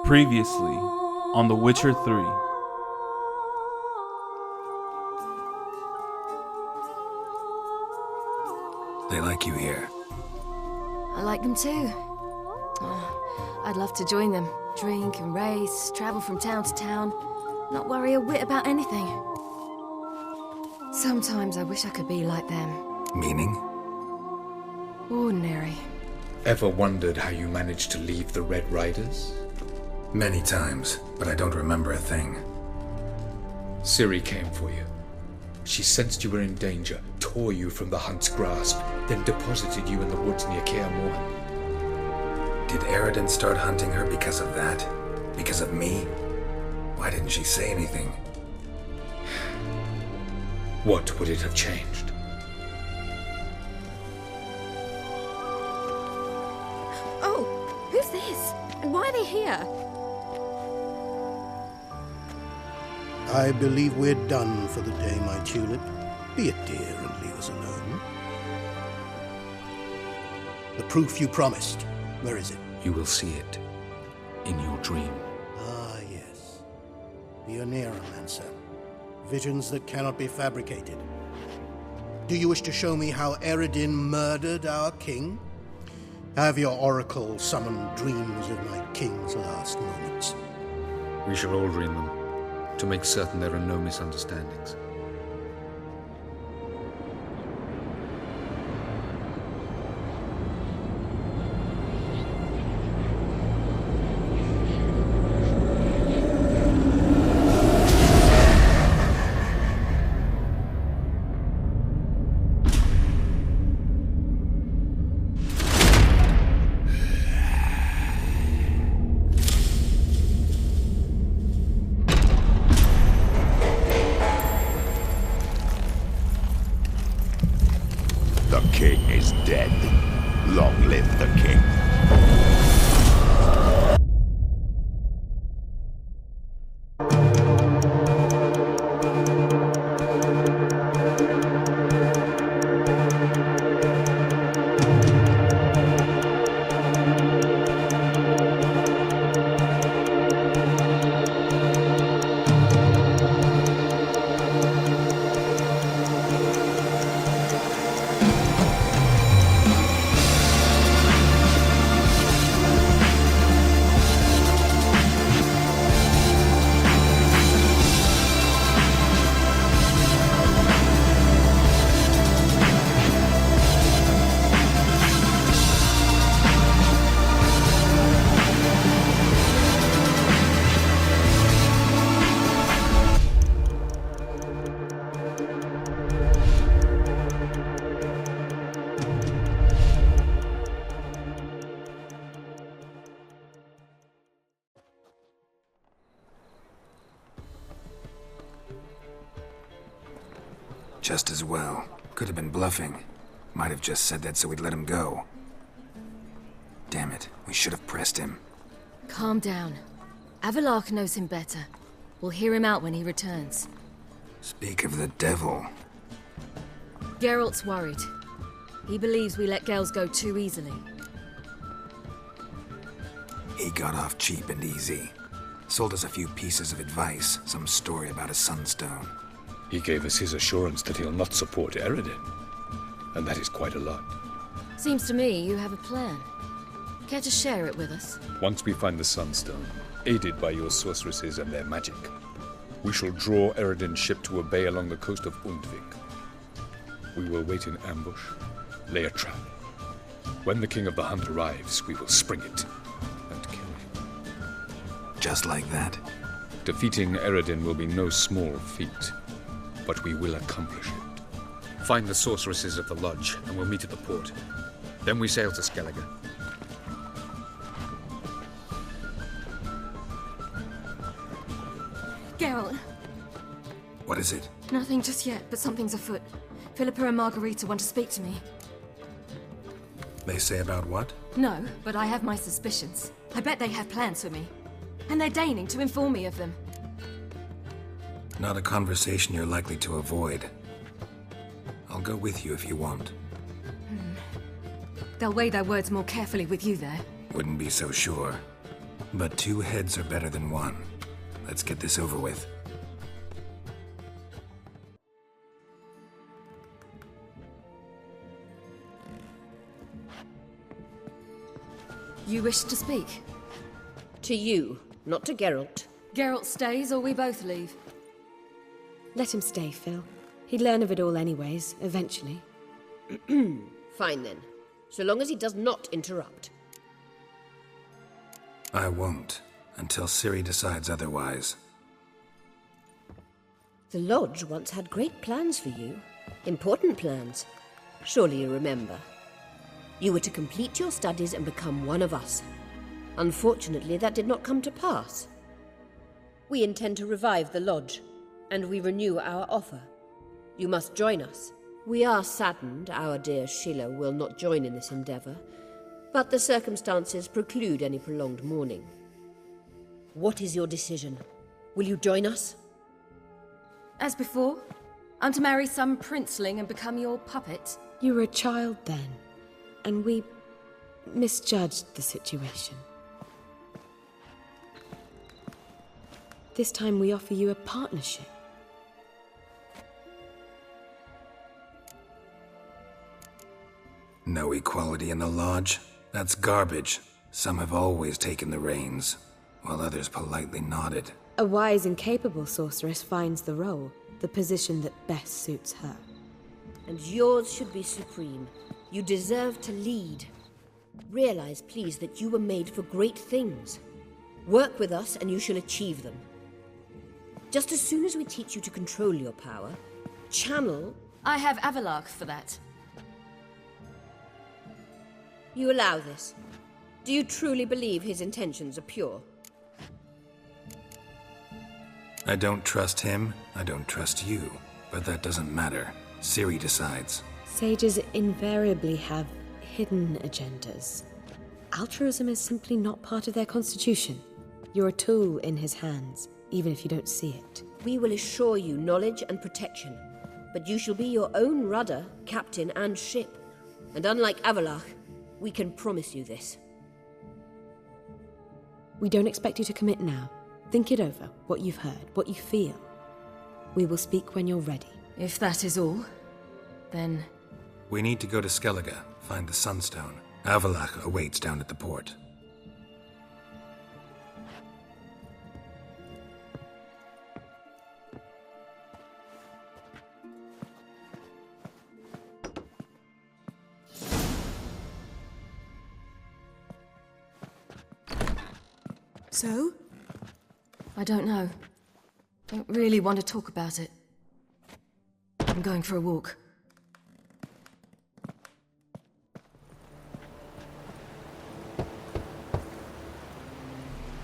Previously on The Witcher 3. They like you here. I like them too. I'd love to join them. Drink and race, travel from town to town, not worry a whit about anything. Sometimes I wish I could be like them. Meaning? Ordinary. Ever wondered how you managed to leave the Red Riders? Many times, but I don't remember a thing. Ciri came for you. She sensed you were in danger, tore you from the Hunt's grasp, then deposited you in the woods near Kaer Morhen. Did Eredin start hunting her because of that? Because of me? Why didn't she say anything? What would it have changed? Oh, who's this? And why are they here? I believe we're done for the day, my tulip. Be a dear and leave us alone. The proof you promised, where is it? You will see it in your dream. Ah, yes. The Oneiromancer. Visions that cannot be fabricated. Do you wish to show me how Eredin murdered our king? Have your oracle summoned dreams of my king's last moments? We shall all dream them, to make certain there are no misunderstandings. The king is dead. Long live the king. Just as well. Could have been bluffing. Might have just said that so we'd let him go. Damn it, we should have pressed him. Calm down. Avallac'h knows him better. We'll hear him out when he returns. Speak of the devil. Geralt's worried. He believes we let girls go too easily. He got off cheap and easy. Sold us a few pieces of advice, some story about a Sunstone. He gave us his assurance that he'll not support Eredin. And that is quite a lot. Seems to me you have a plan. Care to share it with us? Once we find the Sunstone, aided by your sorceresses and their magic, we shall draw Eredin's ship to a bay along the coast of Undvik. We will wait in ambush, lay a trap. When the King of the Hunt arrives, we will spring it and kill him. Just like that? Defeating Eredin will be no small feat, but we will accomplish it. Find the sorceresses of the lodge, and we'll meet at the port. Then we sail to Skellige. Geralt. What is it? Nothing just yet, but something's afoot. Philippa and Margarita want to speak to me. They say about what? No, but I have my suspicions. I bet they have plans for me. And they're deigning to inform me of them. Not a conversation you're likely to avoid. I'll go with you if you want. They'll weigh their words more carefully with you there. Wouldn't be so sure. But 2 heads are better than 1. Let's get this over with. You wish to speak? To you, not to Geralt. Geralt stays or we both leave? Let him stay, Phil. He'd learn of it all anyways, eventually. Fine then. So long as he does not interrupt. I won't, until Ciri decides otherwise. The Lodge once had great plans for you. Important plans. Surely you remember. You were to complete your studies and become one of us. Unfortunately, that did not come to pass. We intend to revive the Lodge, and we renew our offer. You must join us. We are saddened our dear Sheila will not join in this endeavor, but the circumstances preclude any prolonged mourning. What is your decision? Will you join us? As before, I'm to marry some princeling and become your puppet. You were a child then, and we misjudged the situation. This time we offer you a partnership. No equality in the Lodge? That's garbage. Some have always taken the reins, while others politely nodded. A wise and capable sorceress finds the role, the position that best suits her. And yours should be supreme. You deserve to lead. Realize, please, that you were made for great things. Work with us and you shall achieve them. Just as soon as we teach you to control your power, channel... I have Avallac'h for that. You allow this. Do you truly believe his intentions are pure? I don't trust him, I don't trust you. But that doesn't matter. Ciri decides. Sages invariably have hidden agendas. Altruism is simply not part of their constitution. You're a tool in his hands, even if you don't see it. We will assure you knowledge and protection, but you shall be your own rudder, captain, and ship. And unlike Avallac'h, we can promise you this. We don't expect you to commit now. Think it over, what you've heard, what you feel. We will speak when you're ready. If that is all, then... We need to go to Skellige, find the Sunstone. Avallac'h awaits down at the port. So? I don't know. Don't really want to talk about it. I'm going for a walk.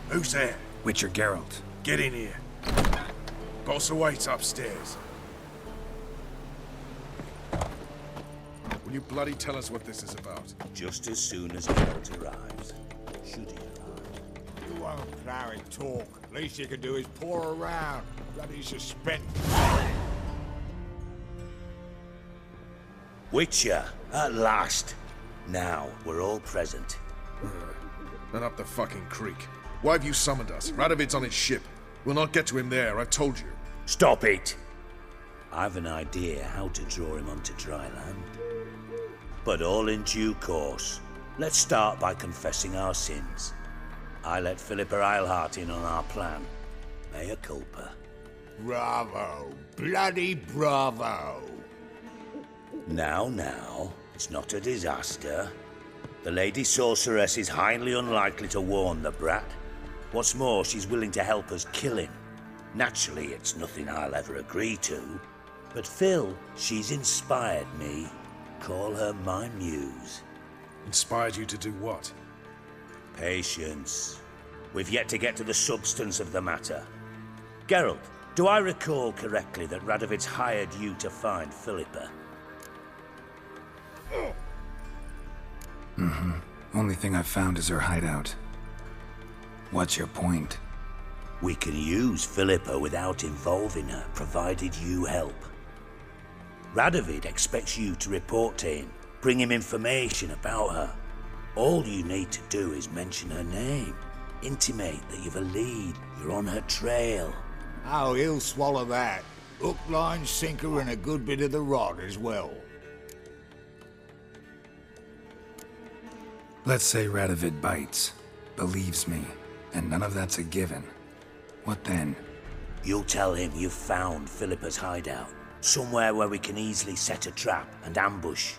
Who's there? Witcher Geralt. Get in here. Boss awaits upstairs. Will you bloody tell us what this is about? Just as soon as Geralt arrives. Should he arrive? You won't plow and talk. Least you can do is pour around. Bloody suspense. Witcher, at last. Now, we're all present. And up the fucking creek. Why have you summoned us? Radovid's on his ship. We'll not get to him there, I've told you. Stop it! I've an idea how to draw him onto dry land. But all in due course. Let's start by confessing our sins. I let Philippa Eilhart in on our plan. Mea culpa. Bravo. Bloody bravo. Now, it's not a disaster. The Lady Sorceress is highly unlikely to warn the brat. What's more, she's willing to help us kill him. Naturally, it's nothing I'll ever agree to. But Phil, she's inspired me. Call her my muse. Inspired you to do what? Patience. We've yet to get to the substance of the matter. Geralt, do I recall correctly that Radovid's hired you to find Philippa? Mm-hmm. Only thing I've found is her hideout. What's your point? We can use Philippa without involving her, provided you help. Radovid expects you to report to him, bring him information about her. All you need to do is mention her name. Intimate that you've a lead. You're on her trail. Oh, he'll swallow that. Hook, line, sinker, and a good bit of the rod as well. Let's say Radovid bites, believes me, and none of that's a given. What then? You'll tell him you've found Philippa's hideout. Somewhere where we can easily set a trap and ambush.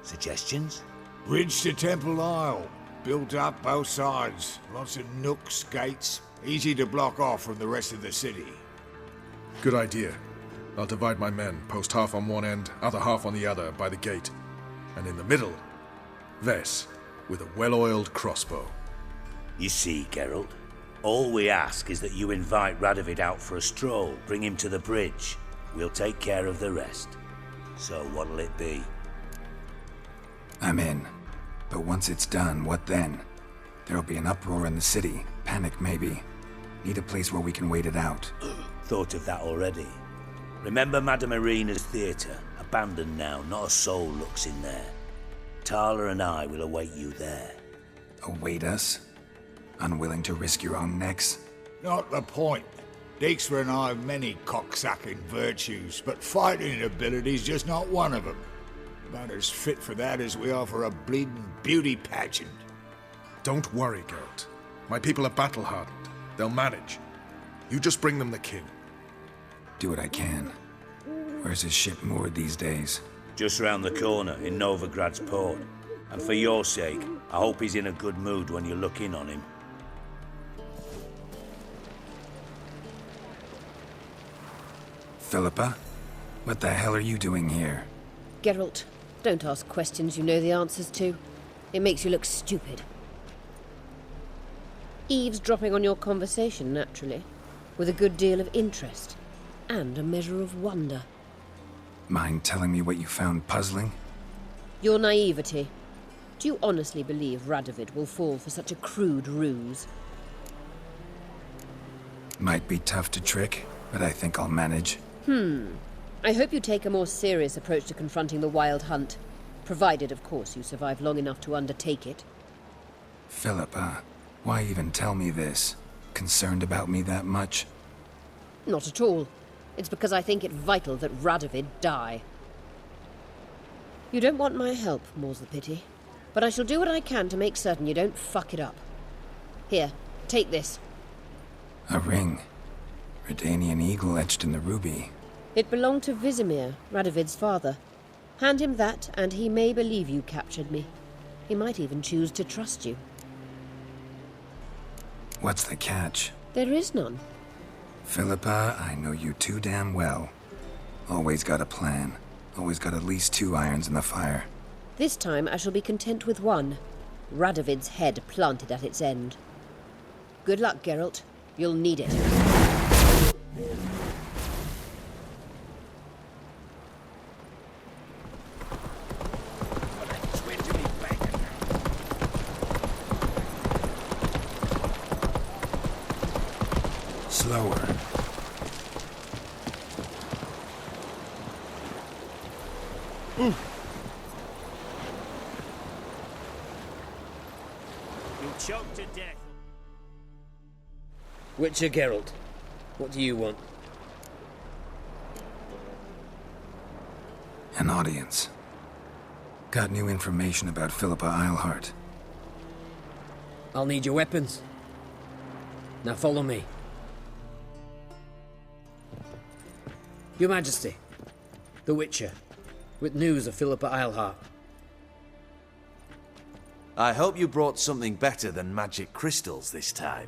Suggestions? Bridge to Temple Isle. Built up both sides. Lots of nooks, gates. Easy to block off from the rest of the city. Good idea. I'll divide my men, post half on one end, other half on the other, by the gate. And in the middle, Vess, with a well-oiled crossbow. You see, Geralt, all we ask is that you invite Radovid out for a stroll, bring him to the bridge. We'll take care of the rest. So what'll it be? I'm in. But once it's done, what then? There'll be an uproar in the city. Panic, maybe. Need a place where we can wait it out. Thought of that already. Remember Madame Irina's theatre? Abandoned now, not a soul looks in there. Tala and I will await you there. Await us? Unwilling to risk your own necks? Not the point. Dijkstra and I have many cocksucking virtues, but fighting ability's just not one of them. About as fit for that as we are for a bleeding beauty pageant. Don't worry, Geralt. My people are battle-hardened. They'll manage. You just bring them the king. Do what I can. Where's his ship moored these days? Just round the corner in Novigrad's port. And for your sake, I hope he's in a good mood when you look in on him. Philippa? What the hell are you doing here? Geralt, don't ask questions you know the answers to. It makes you look stupid. Eavesdropping on your conversation, naturally, with a good deal of interest, and a measure of wonder. Mind telling me what you found puzzling? Your naivety. Do you honestly believe Radovid will fall for such a crude ruse? Might be tough to trick, but I think I'll manage. I hope you take a more serious approach to confronting the Wild Hunt, provided, of course, you survive long enough to undertake it. Philippa, why even tell me this? Concerned about me that much? Not at all. It's because I think it vital that Radovid die. You don't want my help, more's the pity. But I shall do what I can to make certain you don't fuck it up. Here, take this. A ring. Redanian eagle etched in the ruby. It belonged to Vizimir, Radovid's father. Hand him that, and he may believe you captured me. He might even choose to trust you. What's the catch? There is none. Philippa, I know you too damn well. Always got a plan. Always got at least 2 irons in the fire. This time I shall be content with one. Radovid's head planted at its end. Good luck, Geralt. You'll need it. Slower. You choked to death. Witcher Geralt, what do you want? An audience. Got new information about Philippa Eilhart. I'll need your weapons. Now follow me. Your Majesty, the Witcher, with news of Philippa Eilhart. I hope you brought something better than magic crystals this time.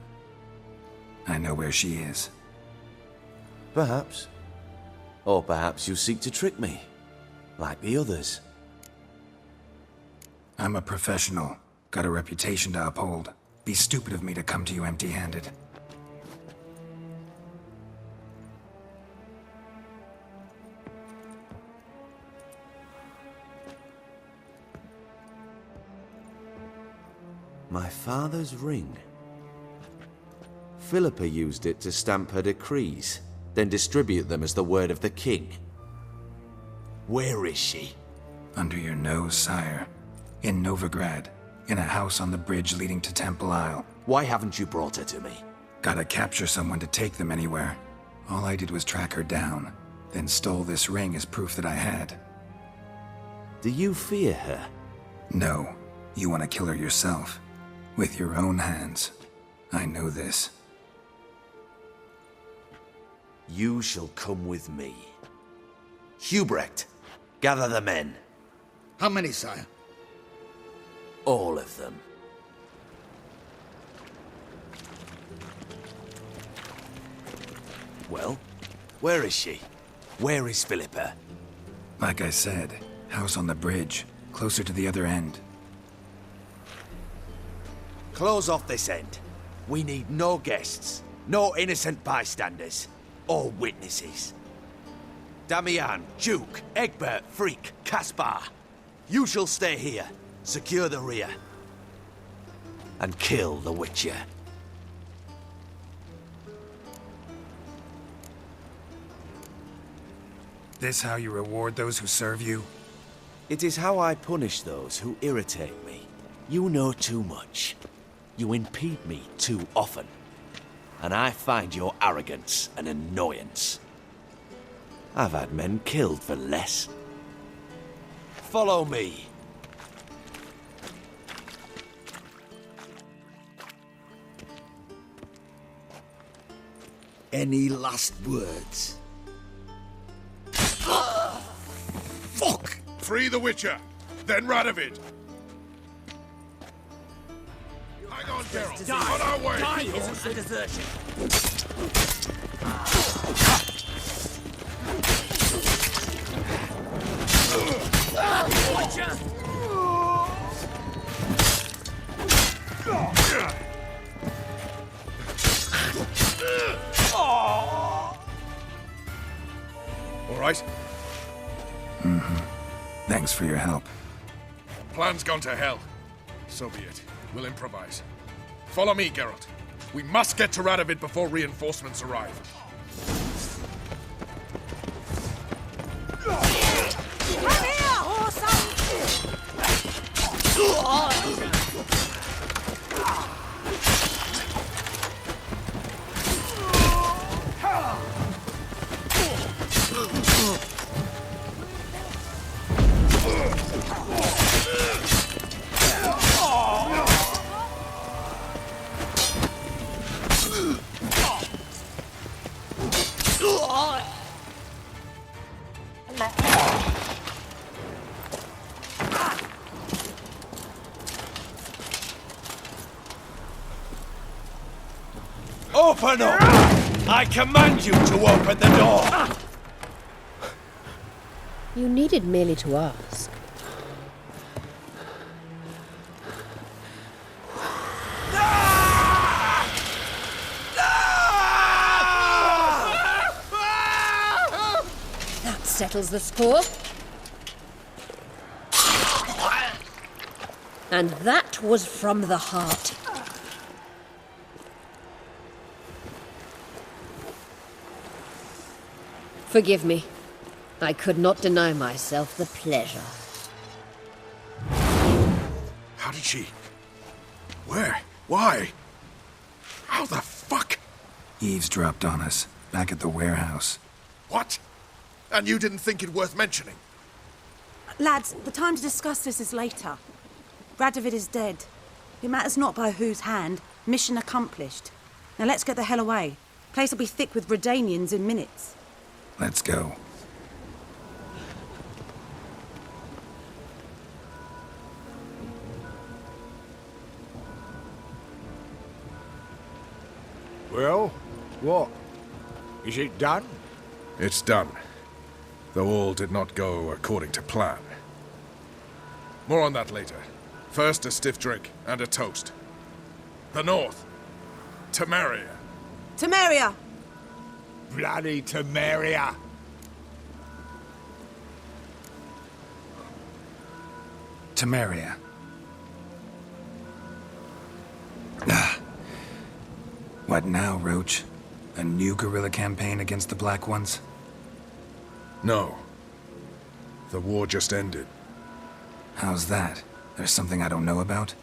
I know where she is. Perhaps. Or perhaps you seek to trick me, like the others. I'm a professional. Got a reputation to uphold. Be stupid of me to come to you empty-handed. My father's ring. Philippa used it to stamp her decrees, then distribute them as the word of the king. Where is she? Under your nose, sire. In Novigrad. in a house on the bridge leading to Temple Isle. Why haven't you brought her to me? Gotta capture someone to take them anywhere. All I did was track her down, then stole this ring as proof that I had. Do you fear her? No, you want to kill her yourself. With your own hands. I know this. You shall come with me. Hubrecht, gather the men. How many, sire? All of them. Well, where is she? Where is Philippa? Like I said, house on the bridge, closer to the other end. Close off this end. We need no guests, no innocent bystanders, or witnesses. Damian, Duke, Egbert, Freak, Caspar. You shall stay here, secure the rear, and kill the Witcher. This how you reward those who serve you? It is how I punish those who irritate me. You know too much. You impede me too often. And I find your arrogance an annoyance. I've had men killed for less. Follow me. Any last words? Fuck! Free the Witcher, then Radovid. Hang on, Geralt. On our way. Isn't a desertion. All right. Thanks for your help. Plan's gone to hell. So be it. We'll improvise. Follow me, Geralt. We must get to Radovid before reinforcements arrive. Open up! I command you to open the door! You needed merely to ask. That settles the score. And that was from the heart. Forgive me. I could not deny myself the pleasure. How did she... Where? Why? How the fuck? Eavesdropped on us, back at the warehouse. What? And you didn't think it worth mentioning? Lads, the time to discuss this is later. Radovid is dead. It matters not by whose hand. Mission accomplished. Now let's get the hell away. Place will be thick with Redanians in minutes. Let's go. Well, what? Is it done? It's done. Though all did not go according to plan. More on that later. First, a stiff drink and a toast. The North. Temeria. Temeria! Bloody Temeria! Temeria. What now, Roach? A new guerrilla campaign against the Black Ones? No. The war just ended. How's that? There's something I don't know about?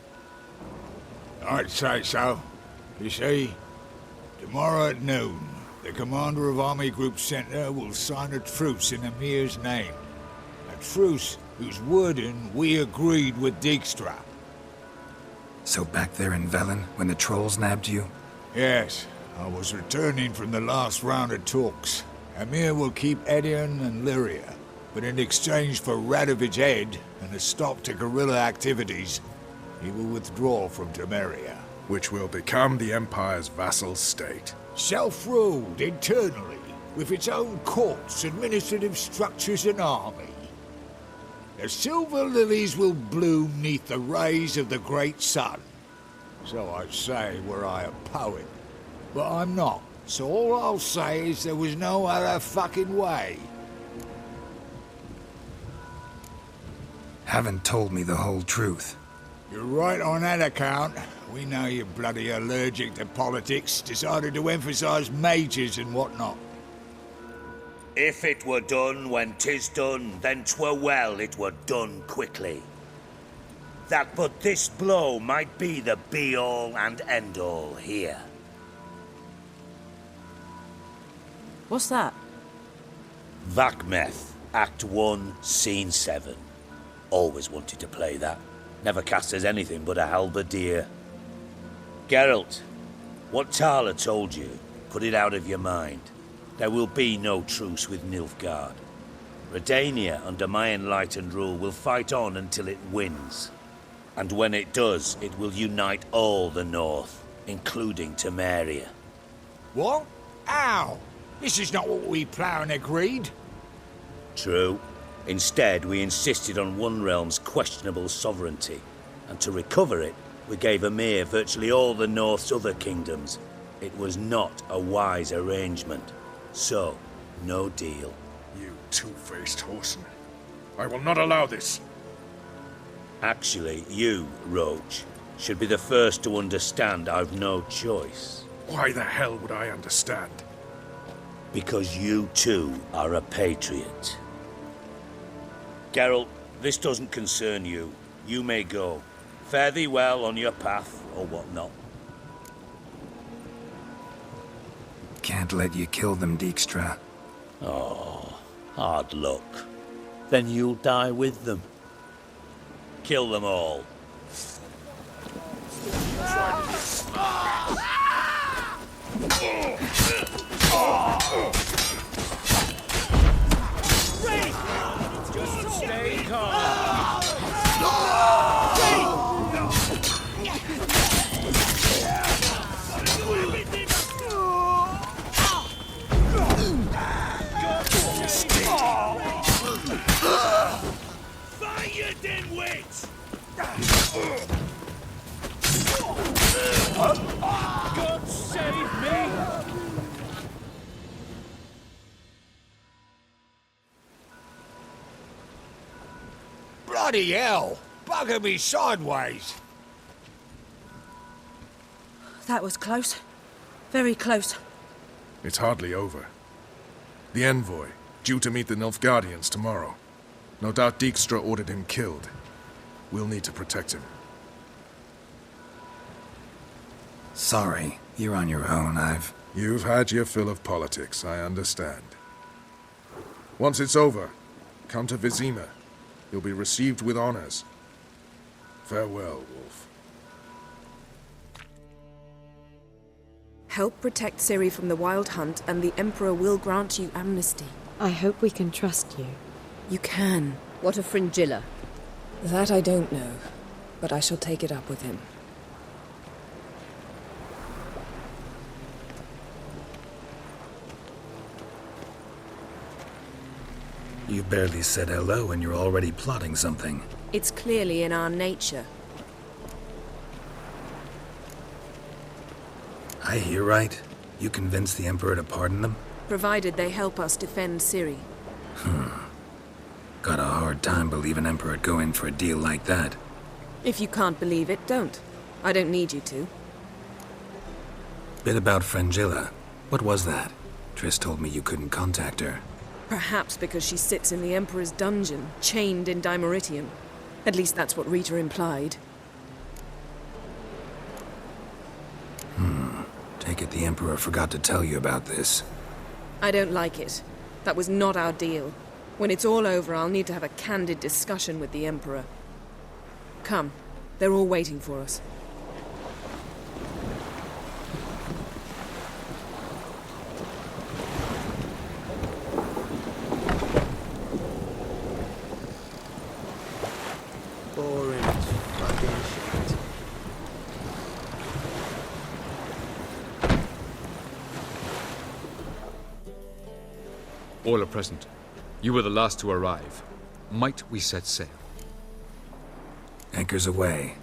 I'd say so. You see, tomorrow at noon, the commander of Army Group Center will sign a truce in Emir's name. A truce whose wording we agreed with Dijkstra. So back there in Velen, when the trolls nabbed you? Yes, I was returning from the last round of talks. Emir will keep Edion and Lyria, but in exchange for Radovid's head and a stop to guerrilla activities, he will withdraw from Temeria. Which will become the Empire's vassal state. Self-ruled internally, with its own courts, administrative structures and army. The silver lilies will bloom neath the rays of the great sun. So I say were I a poet. But I'm not, so all I'll say is there was no other fucking way. Haven't told me the whole truth. You're right on that account. We know you're bloody allergic to politics, decided to emphasize majors and whatnot. If it were done when 'tis done, then 'twere well it were done quickly. That but this blow might be the be-all and end-all here. What's that? Vakmeth, Act 1, Scene 7. Always wanted to play that. Never cast as anything but a halberdier. Geralt, what Tala told you, put it out of your mind. There will be no truce with Nilfgaard. Redania, under my enlightened rule, will fight on until it wins. And when it does, it will unite all the North, including Temeria. What? Ow! This is not what we planned and agreed. True. Instead, we insisted on one realm's questionable sovereignty, and to recover it, we gave Emir virtually all the North's other kingdoms. It was not a wise arrangement. So, no deal. You two-faced whoreson. I will not allow this. Actually, you, Roach, should be the first to understand I've no choice. Why the hell would I understand? Because you too are a patriot. Geralt, this doesn't concern you. You may go. Fare thee well on your path, or whatnot. Can't let you kill them, Dijkstra. Oh, hard luck. Then you'll die with them. Kill them all. Just stay calm. Fire, dimwits! God save me! Bloody hell! Bugger me sideways! That was close. Very close. It's hardly over. The envoy, due to meet the Nilfgaardians tomorrow. No doubt Dijkstra ordered him killed. We'll need to protect him. Sorry, you're on your own. You've had your fill of politics, I understand. Once it's over, come to Vizima. You'll be received with honors. Farewell, Wolf. Help protect Ciri from the Wild Hunt, and the Emperor will grant you amnesty. I hope we can trust you. You can. What of Fringilla? That I don't know, but I shall take it up with him. You barely said hello and you're already plotting something. It's clearly in our nature. I hear right? You convinced the Emperor to pardon them? Provided they help us defend Ciri. Got a hard time believing Emperor'd go in for a deal like that. If you can't believe it, don't. I don't need you to. Bit about Fringilla. What was that? Triss told me you couldn't contact her. Perhaps because she sits in the Emperor's dungeon, chained in Dimeritium. At least that's what Rita implied. Take it the Emperor forgot to tell you about this. I don't like it. That was not our deal. When it's all over, I'll need to have a candid discussion with the Emperor. Come. They're all waiting for us. Boring fucking shit. All are present. You were the last to arrive. Might we set sail? Anchors away.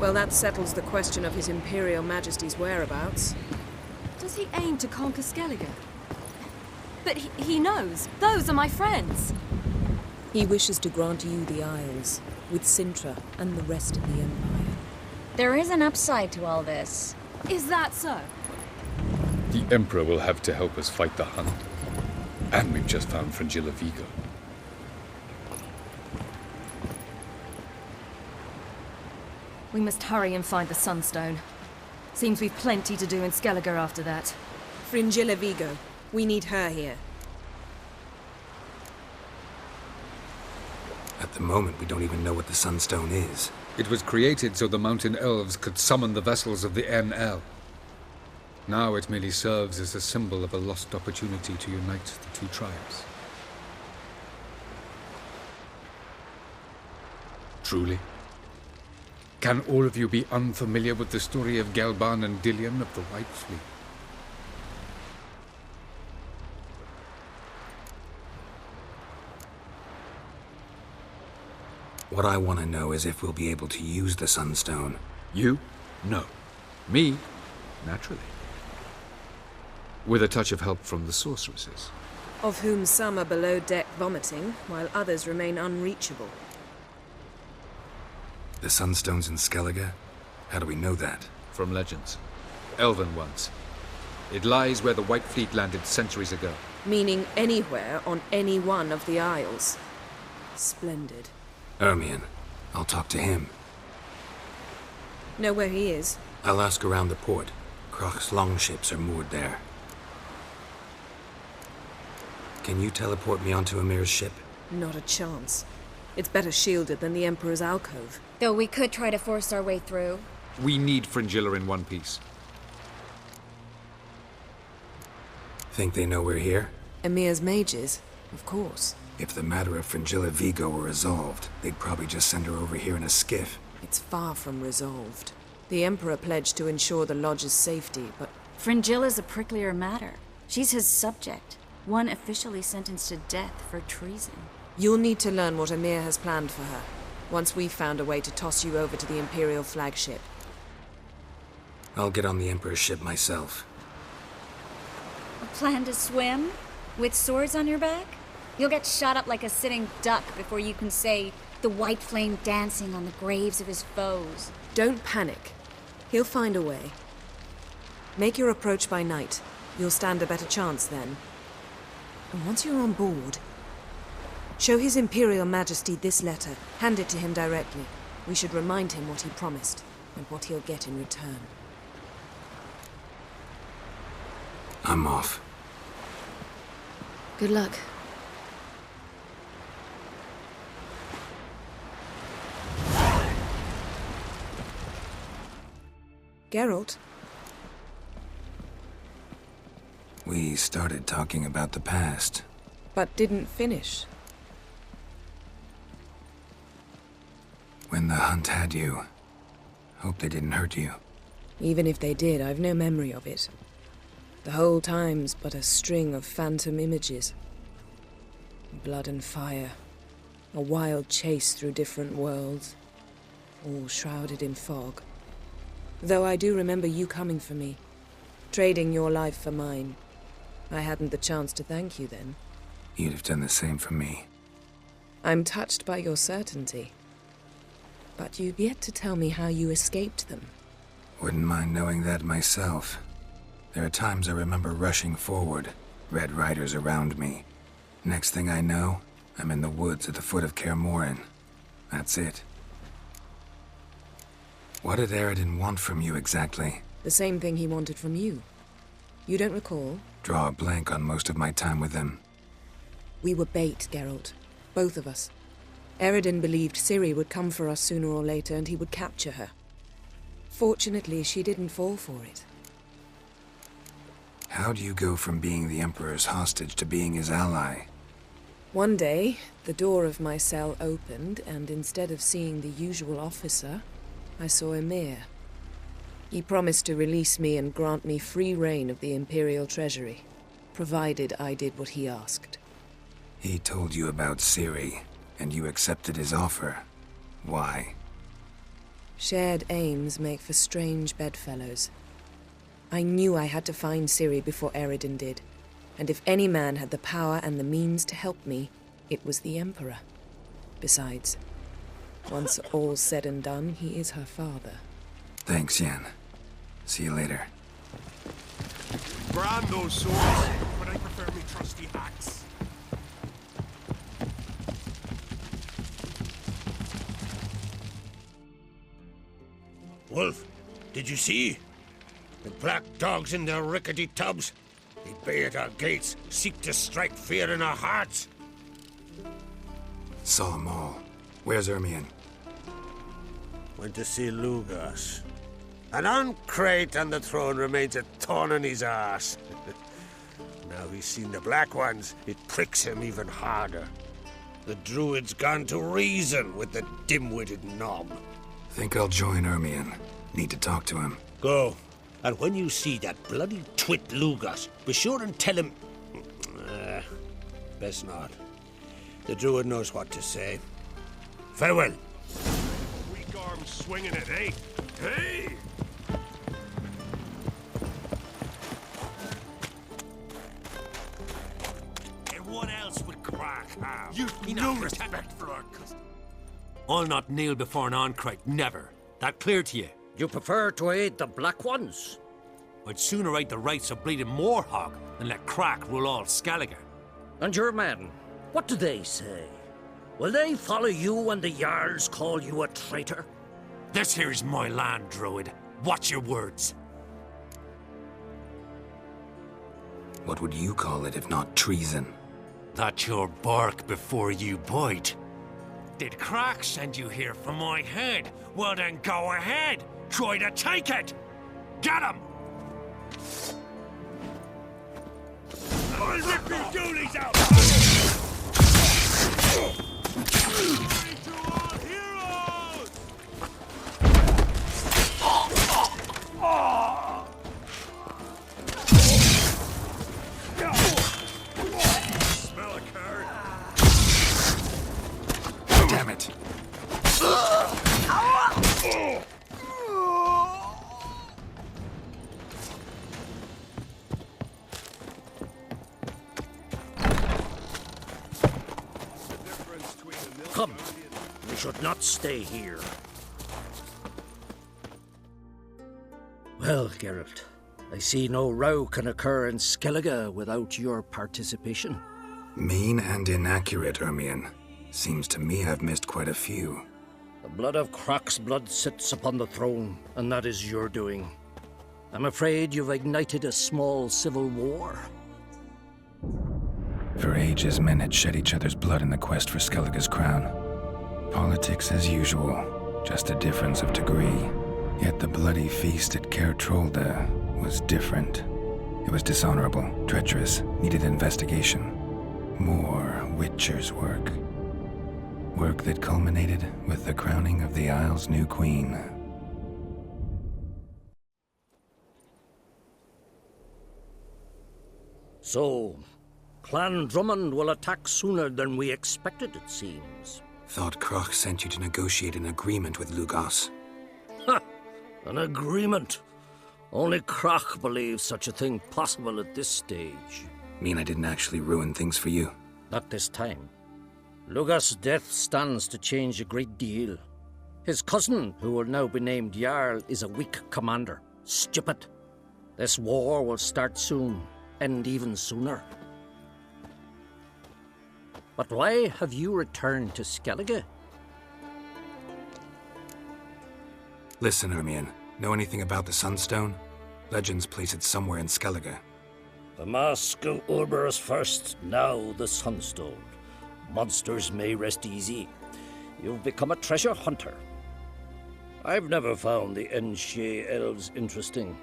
Well, that settles the question of His Imperial Majesty's whereabouts. Does he aim to conquer Skellige? But he knows. Those are my friends. He wishes to grant you the Isles, with Sintra and the rest of the Empire. There is an upside to all this. Is that so? The Emperor will have to help us fight the Hunt. And we've just found Fringilla Vigo. We must hurry and find the Sunstone. Seems we've plenty to do in Skellige after that. Fringilla Vigo. We need her here. At the moment, we don't even know what the Sunstone is. It was created so the mountain elves could summon the vessels of the NL. Now it merely serves as a symbol of a lost opportunity to unite the two tribes. Truly? Can all of you be unfamiliar with the story of Gelban and Dillion of the White Fleet? What I want to know is if we'll be able to use the Sunstone. You? No. Me? Naturally. With a touch of help from the sorceresses. Of whom some are below deck vomiting, while others remain unreachable. The Sunstone's in Skellige? How do we know that? From legends. Elven ones. It lies where the White Fleet landed centuries ago. Meaning anywhere on any one of the Isles. Splendid. Ermion. I'll talk to him. Know where he is? I'll ask around the port. Croc's longships are moored there. Can you teleport me onto Amir's ship? Not a chance. It's better shielded than the Emperor's alcove. Though we could try to force our way through. We need Fringilla in one piece. Think they know we're here? Emir's mages, of course. If the matter of Fringilla Vigo were resolved, they'd probably just send her over here in a skiff. It's far from resolved. The Emperor pledged to ensure the Lodge's safety, but... Fringilla's a pricklier matter. She's his subject. One officially sentenced to death for treason. You'll need to learn what Emir has planned for her, once we've found a way to toss you over to the Imperial flagship. I'll get on the Emperor's ship myself. A plan to swim? With swords on your back? You'll get shot up like a sitting duck before you can say the white flame dancing on the graves of his foes. Don't panic. He'll find a way. Make your approach by night. You'll stand a better chance then. And once you're on board, show His Imperial Majesty this letter. Hand it to him directly. We should remind him what he promised, and what he'll get in return. I'm off. Good luck. Geralt? We started talking about the past. But didn't finish. When the hunt had you. Hope they didn't hurt you. Even if they did, I've no memory of it. The whole time's but a string of phantom images. Blood and fire. A wild chase through different worlds. All shrouded in fog. Though I do remember you coming for me. Trading your life for mine. I hadn't the chance to thank you then. You'd have done the same for me. I'm touched by your certainty. But you've yet to tell me how you escaped them. Wouldn't mind knowing that myself. There are times I remember rushing forward, Red Riders around me. Next thing I know, I'm in the woods at the foot of Kaer Morhen. That's it. What did Eredin want from you exactly? The same thing he wanted from you. You don't recall? Draw a blank on most of my time with him. We were bait, Geralt. Both of us. Eredin believed Ciri would come for us sooner or later and he would capture her. Fortunately, she didn't fall for it. How do you go from being the Emperor's hostage to being his ally? One day, the door of my cell opened, and instead of seeing the usual officer, I saw Emir. He promised to release me and grant me free reign of the Imperial Treasury, provided I did what he asked. He told you about Ciri, and you accepted his offer. Why? Shared aims make for strange bedfellows. I knew I had to find Ciri before Eredin did, and if any man had the power and the means to help me, it was the Emperor. Besides, once all's said and done, he is her father. Thanks, Yen. See you later. Brand those swords, but I prefer me trusty axe. Wolf, did you see? The black dogs in their rickety tubs. They bay at our gates, seek to strike fear in our hearts. Saw them all. Where's Ermion? Went to see Lugas. An uncrate on the throne remains a thorn in his arse. Now he's seen the Black Ones, it pricks him even harder. The Druid's gone to reason with the dim-witted knob. Think I'll join Ermion. Need to talk to him. Go. And when you see that bloody twit Lugas, be sure and tell him... best not. The Druid knows what to say. Farewell. Weak arms swinging it, eh? Hey! And what else would Crack have? You've no respect for our custom. I'll not kneel before an Ancrite, never. That clear to you? You prefer to aid the Black Ones? I'd sooner aid the rights of bleeding Moorhog than let Crack rule all Skellige. And your men, what do they say? Will they follow you when the Jarls call you a traitor? This here is my land, Druid. Watch your words. What would you call it if not treason? That's your bark before you bite. Did Crack send you here for my head? Well then go ahead. Try to take it. Get him! I'll rip your doolies out! Glory to all heroes! Smell a card? Damn it! Come, we should not stay here. Well, Geralt, I see no row can occur in Skellige without your participation. Mean and inaccurate, Ermion. Seems to me I've missed quite a few. The blood of Croc's blood sits upon the throne, and that is your doing. I'm afraid you've ignited a small civil war. For ages, men had shed each other's blood in the quest for Skellige's crown. Politics as usual, just a difference of degree. Yet the bloody feast at Kaer Trolde was different. It was dishonorable, treacherous, needed investigation. More Witcher's work. Work that culminated with the crowning of the Isle's new queen. So, Clan Drummond will attack sooner than we expected, it seems. Thought Kroch sent you to negotiate an agreement with Lugos. Ha! An agreement? Only Kroch believes such a thing possible at this stage. Mean I didn't actually ruin things for you? Not this time. Lugos' death stands to change a great deal. His cousin, who will now be named Jarl, is a weak commander. Stupid. This war will start soon, end even sooner. But why have you returned to Skellige? Listen, Ermion. Know anything about the Sunstone? Legends place it somewhere in Skellige. The Mask of Urberus first, now the Sunstone. Monsters may rest easy. You've become a treasure hunter. I've never found the Enshe elves interesting.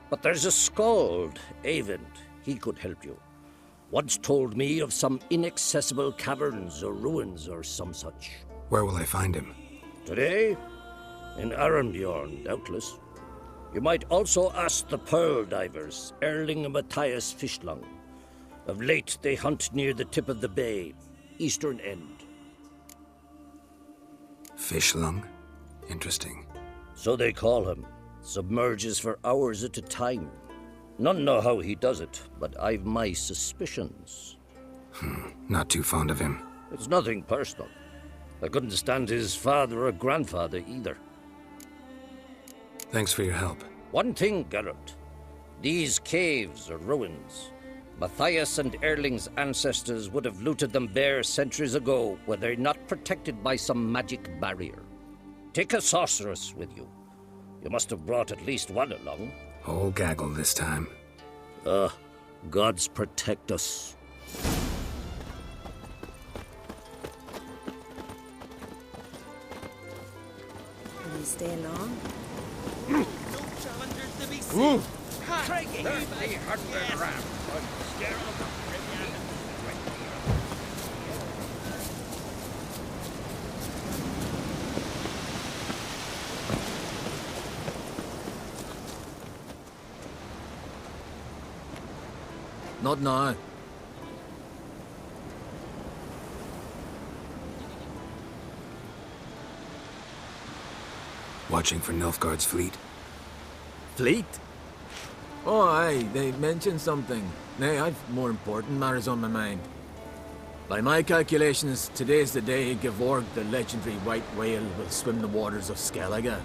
But there's a skald, Avallac'h. He could help you. Once told me of some inaccessible caverns or ruins or some such. Where will I find him? Today? In Arenbjorn, doubtless. You might also ask the Pearl Divers, Erling and Matthias Fishlung. Of late, they hunt near the tip of the bay, eastern end. Fishlung? Interesting. So they call him. Submerges for hours at a time. None know how he does it, but I've my suspicions. Not too fond of him. It's nothing personal. I couldn't stand his father or grandfather either. Thanks for your help. One thing, Geralt. These caves are ruins. Matthias and Erling's ancestors would have looted them bare centuries ago were they not protected by some magic barrier. Take a sorceress with you. You must have brought at least one along. Whole gaggle this time. Gods protect us. Will you stay long? No challengers to be seen. Craigie, you Not now. Watching for Nilfgaard's fleet? Fleet? Oh, aye, they mentioned something. Nay, I've more important matters on my mind. By my calculations, today's the day Gevorg, the legendary white whale, will swim the waters of Skellige.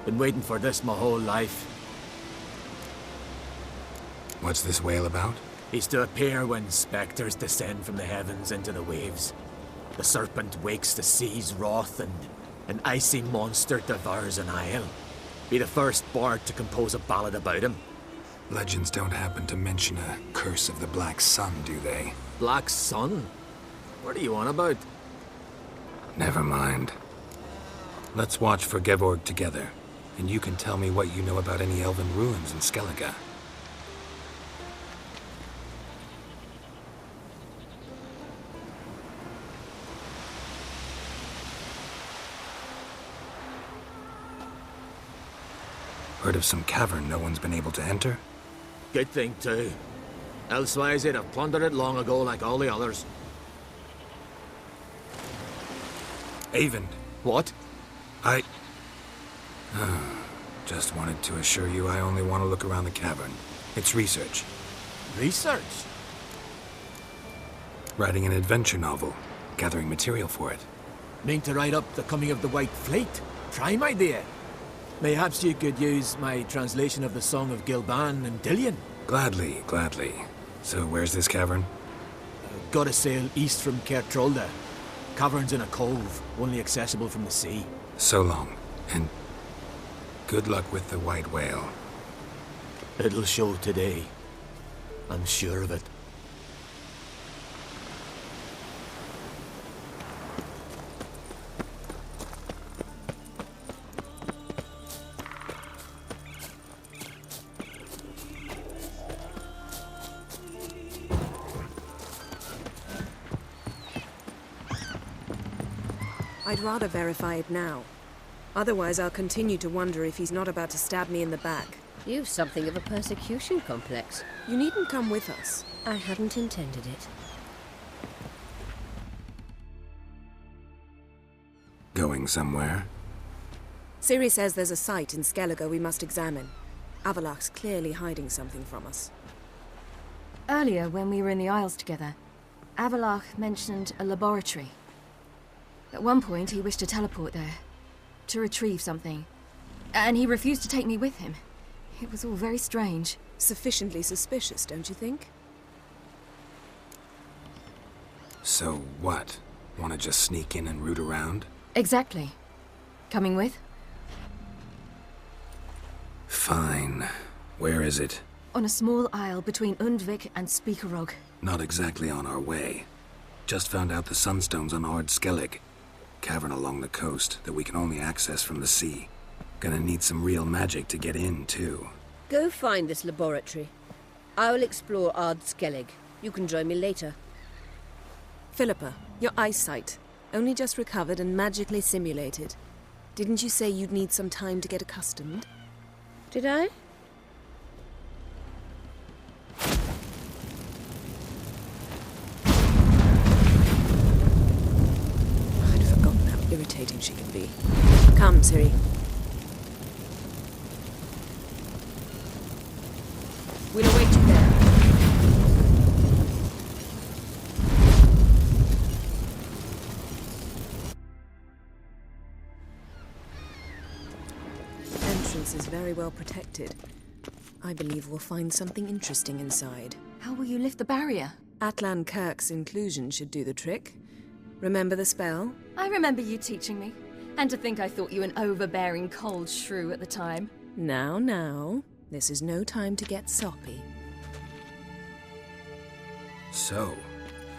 Been waiting for this my whole life. What's this whale about? He's to appear when spectres descend from the heavens into the waves. The serpent wakes the sea's wrath, and an icy monster devours an isle. Be the first bard to compose a ballad about him. Legends don't happen to mention a curse of the Black Sun, do they? Black Sun? What are you on about? Never mind. Let's watch for Gevorg together, and you can tell me what you know about any elven ruins in Skellige. Heard of some cavern no one's been able to enter? Good thing, too. Elsewise, they'd have plundered it long ago like all the others. Avon. What? Just wanted to assure you I only want to look around the cavern. It's research. Research? Writing an adventure novel. Gathering material for it. Mean to write up the coming of the White Fleet? Prime idea. Mayhaps you could use my translation of the Song of Gilban and Dillion. Gladly, gladly. So where's this cavern? Gotta sail east from Kertrolda. Cavern's in a cove, only accessible from the sea. So long, and good luck with the white whale. It'll show today. I'm sure of it. I'd rather verify it now. Otherwise, I'll continue to wonder if he's not about to stab me in the back. You've something of a persecution complex. You needn't come with us. I hadn't intended it. Going somewhere? Ciri says there's a site in Skellige we must examine. Avallac'h's clearly hiding something from us. Earlier, when we were in the Isles together, Avallac'h mentioned a laboratory. At one point, he wished to teleport there, to retrieve something. And he refused to take me with him. It was all very strange. Sufficiently suspicious, don't you think? So what? Want to just sneak in and root around? Exactly. Coming with? Fine. Where is it? On a small isle between Undvik and Speakerog. Not exactly on our way. Just found out the Sunstone's on Ard Skellige. Cavern along the coast that we can only access from the sea. Gonna need some real magic to get in, too. Go find this laboratory. I will explore Ard Skellige. You can join me later. Philippa, your eyesight. Only just recovered and magically simulated. Didn't you say you'd need some time to get accustomed? Did I? I'd forgotten how irritating she can be. Come, Ciri. We'll await you there. Entrance is very well protected. I believe we'll find something interesting inside. How will you lift the barrier? Atlan Kirk's inclusion should do the trick. Remember the spell? I remember you teaching me. And to think I thought you an overbearing cold shrew at the time. Now. This is no time to get soppy. So,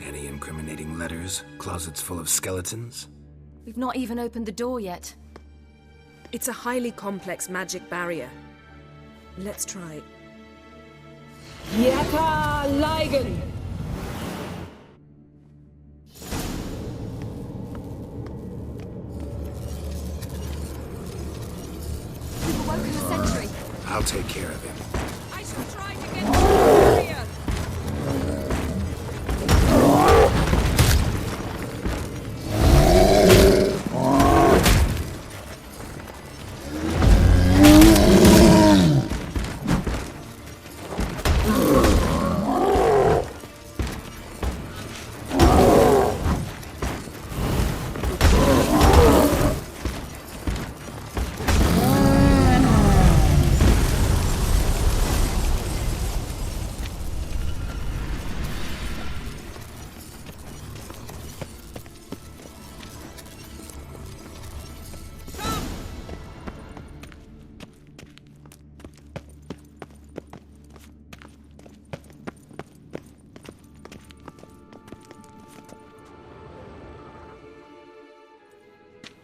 any incriminating letters? Closets full of skeletons? We've not even opened the door yet. It's a highly complex magic barrier. Let's try. Yaka Ligen! We've awoken a sentry. I'll take care of him. I shall try to get through the barrier!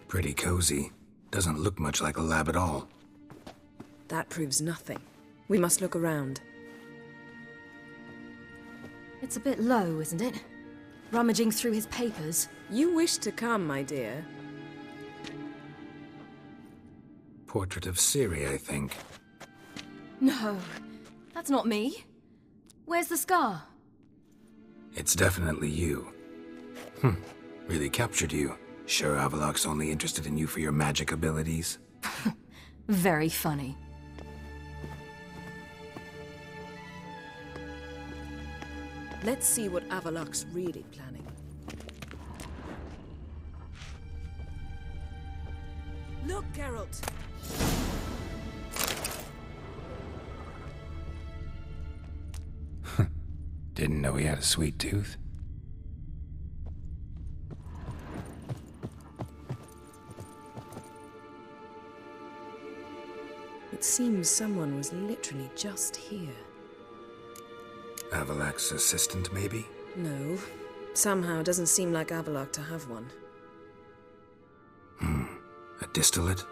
Pretty cozy. Doesn't look much like a lab at all. That proves nothing. We must look around. It's a bit low, isn't it? Rummaging through his papers. You wish to come, my dear. Portrait of Ciri, I think. No, that's not me. Where's the scar? It's definitely you. Really captured you. Sure Avallac'h's only interested in you for your magic abilities? Very funny. Let's see what Avallac'h's really planning. Look, Geralt! Didn't know he had a sweet tooth. It seems someone was literally just here. Avallac'h's assistant, maybe? No. Somehow it doesn't seem like Avallac'h to have one. A distillate?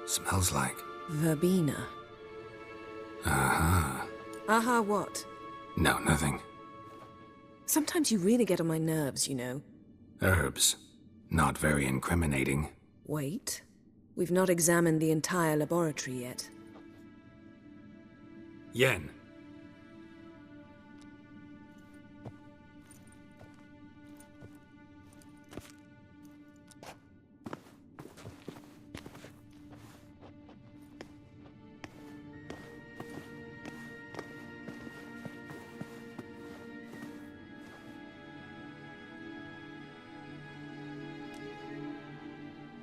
Smells like... Verbena. Aha. Aha what? No, nothing. Sometimes you really get on my nerves, you know. Herbs. Not very incriminating. Wait. We've not examined the entire laboratory yet. Yen.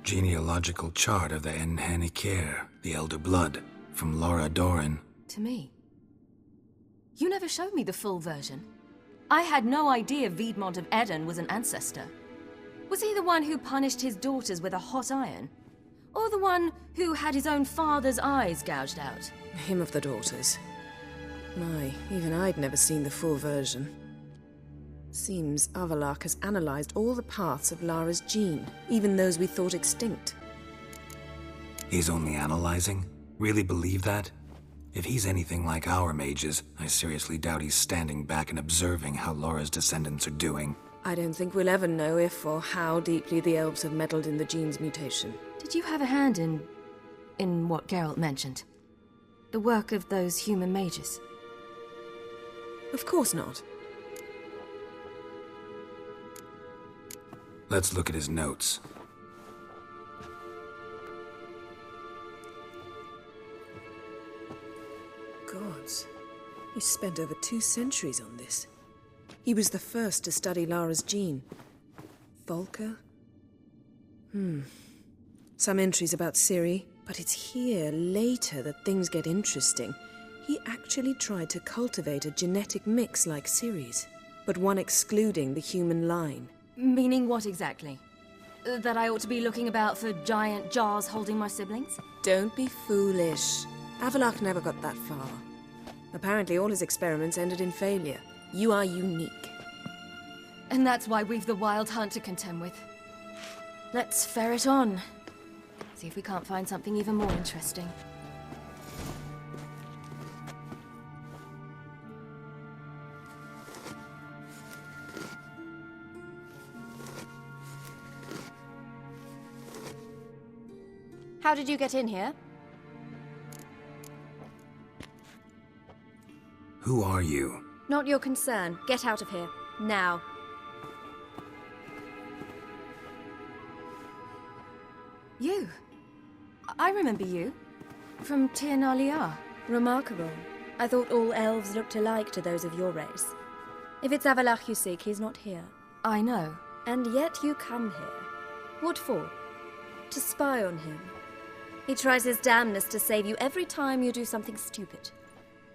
Genealogical chart of the Enhanikir, the Elder Blood, from Laura Doran. To me. You never showed me the full version. I had no idea Viedmont of Eden was an ancestor. Was he the one who punished his daughters with a hot iron? Or the one who had his own father's eyes gouged out? Him of the daughters. My, even I'd never seen the full version. Seems Avallac'h has analyzed all the paths of Lara's gene, even those we thought extinct. He's only analyzing? Really believe that? If he's anything like our mages, I seriously doubt he's standing back and observing how Laura's descendants are doing. I don't think we'll ever know if or how deeply the elves have meddled in the gene's mutation. Did you have a hand in what Geralt mentioned? The work of those human mages? Of course not. Let's look at his notes. Gods. He spent over 2 centuries on this. He was the first to study Lara's gene. Volker? Some entries about Ciri, but it's here, later, that things get interesting. He actually tried to cultivate a genetic mix like Ciri's, but one excluding the human line. Meaning what exactly? That I ought to be looking about for giant jars holding my siblings? Don't be foolish. Avallac'h never got that far. Apparently all his experiments ended in failure. You are unique. And that's why we've the Wild Hunt to contend with. Let's ferret on. See if we can't find something even more interesting. How did you get in here? Who are you? Not your concern. Get out of here. Now. You? I remember you. From Tir na Liar. Remarkable. I thought all elves looked alike to those of your race. If it's Avallac'h you seek, he's not here. I know. And yet you come here. What for? To spy on him. He tries his damnedest to save you every time you do something stupid.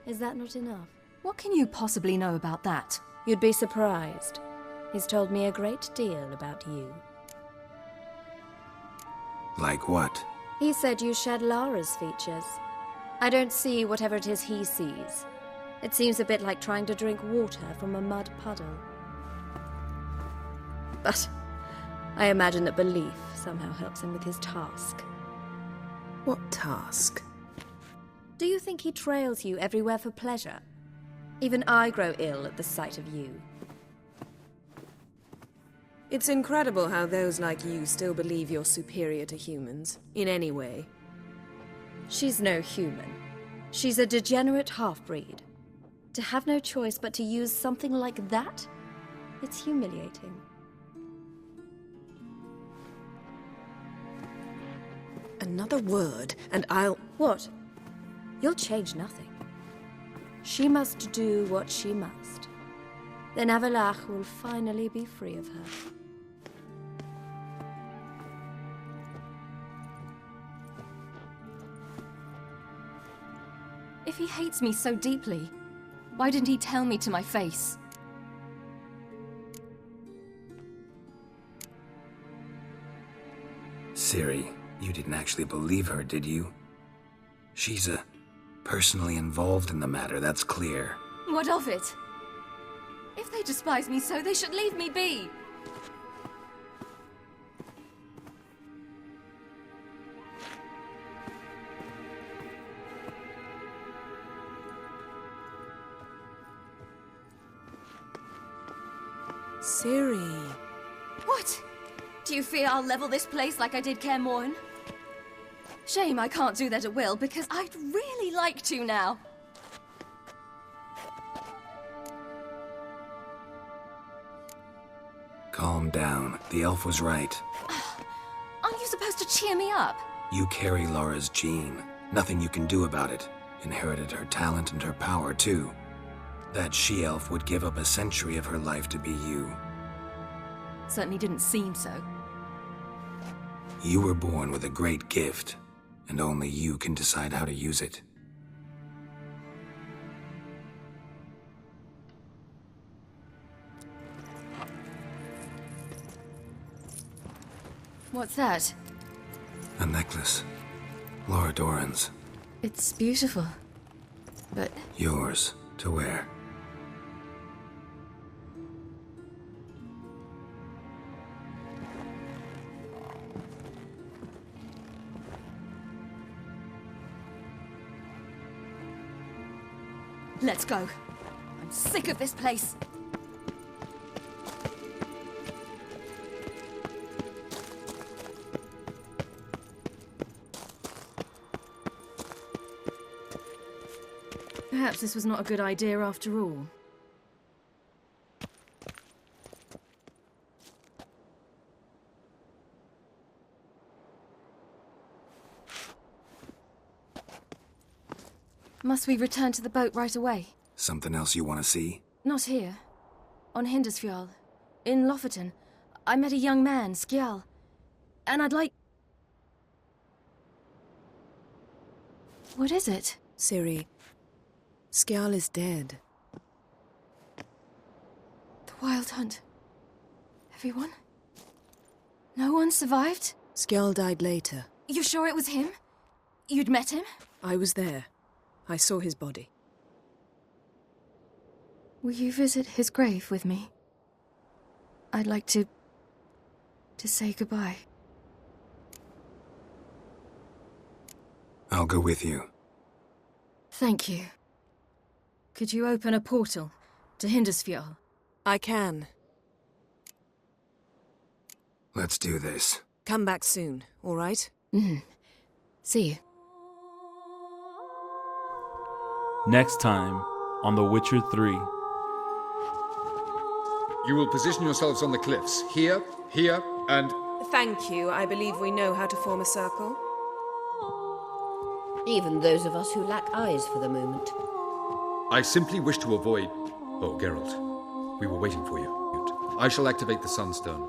Is that not enough? What can you possibly know about that? You'd be surprised. He's told me a great deal about you. Like what? He said you shared Lara's features. I don't see whatever it is he sees. It seems a bit like trying to drink water from a mud puddle. But I imagine that belief somehow helps him with his task. What task? Do you think he trails you everywhere for pleasure? Even I grow ill at the sight of you. It's incredible how those like you still believe you're superior to humans, in any way. She's no human. She's a degenerate half-breed. To have no choice but to use something like that? It's humiliating. Another word, and I'll... What? You'll change nothing. She must do what she must. Then Avallac'h will finally be free of her. If he hates me so deeply, why didn't he tell me to my face? Ciri, you didn't actually believe her, did you? She's personally involved in the matter, that's clear. What of it? If they despise me so, they should leave me be. Ciri. What? Do you fear I'll level this place like I did Kaer Morhen? Shame I can't do that at will, because I'd really like to now. Calm down. The elf was right. Aren't you supposed to cheer me up? You carry Laura's gene. Nothing you can do about it. Inherited her talent and her power, too. That she-elf would give up a century of her life to be you. Certainly didn't seem so. You were born with a great gift, and only you can decide how to use it. What's that? A necklace. Laura Doran's. It's beautiful, but... Yours to wear. Let's go. I'm sick of this place. Perhaps this was not a good idea after all. Must we return to the boat right away? Something else you want to see? Not here. On Hindisfjall. In Lofoten. I met a young man, Skjal. And I'd like... What is it? Ciri, Skjal is dead. The Wild Hunt. Everyone? No one survived? Skjal died later. You sure it was him? You'd met him? I was there. I saw his body. Will you visit his grave with me? I'd like to say goodbye. I'll go with you. Thank you. Could you open a portal to Hindisfjall? I can. Let's do this. Come back soon, all right? See you. Next time on The Witcher 3. You will position yourselves on the cliffs. Here, here, and... Thank you. I believe we know how to form a circle. Even those of us who lack eyes for the moment. I simply wish to avoid... Oh, Geralt. We were waiting for you. I shall activate the Sunstone.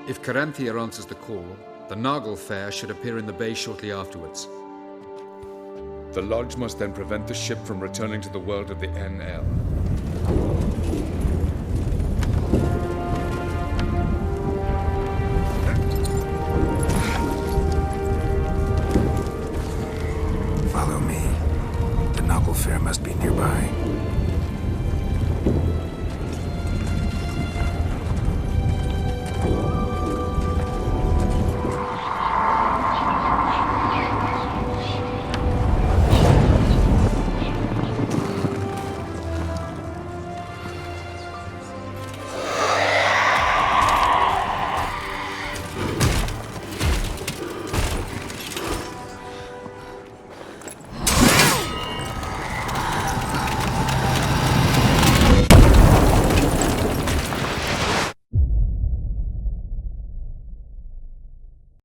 If Caranthea answers the call, the Nargle Fair should appear in the bay shortly afterwards. The Lodge must then prevent the ship from returning to the world of the NL. Follow me. The Nargle Fair must be nearby.